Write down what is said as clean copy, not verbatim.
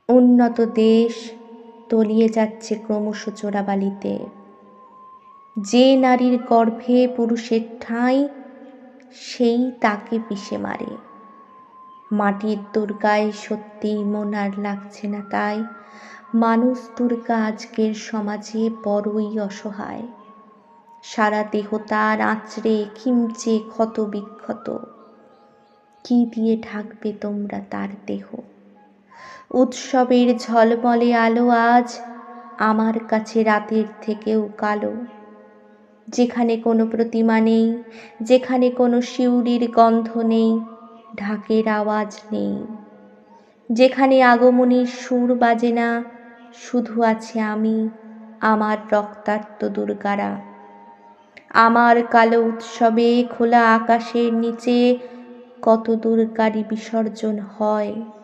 উন্নত দেশ তলিয়ে যাচ্ছে ক্রমশ চোরাবালিতে। যে নারীর গর্ভে পুরুষের ঠাঁই, সেই তাকে পিষে মারে। মাটির দুর্গায় সত্যিই মন আর লাগছে না, তাই মানুষ দুর্গা আজকের সমাজে বড়ই অসহায়। সারা দেহ তার আঁচড়ে খিমচে ক্ষত বিক্ষত। কি দিয়ে ঢাকবে তোমরা তার দেহ? উৎসবের ঝলমলে আলো আজ আমার কাছে রাতের থেকেও কালো। যেখানে কোনো প্রতিমা নেই, যেখানে কোনো শিউরির গন্ধ নেই, ঢাকের আওয়াজ নেই, যেখানে আগমনীর সুর বাজে না, শুধু আছে আমি, আমার রক্তাক্ত দুর্গারা। আমার কালো উৎসবে খোলা আকাশের নিচে কত দুর্গারই বিসর্জন হয়।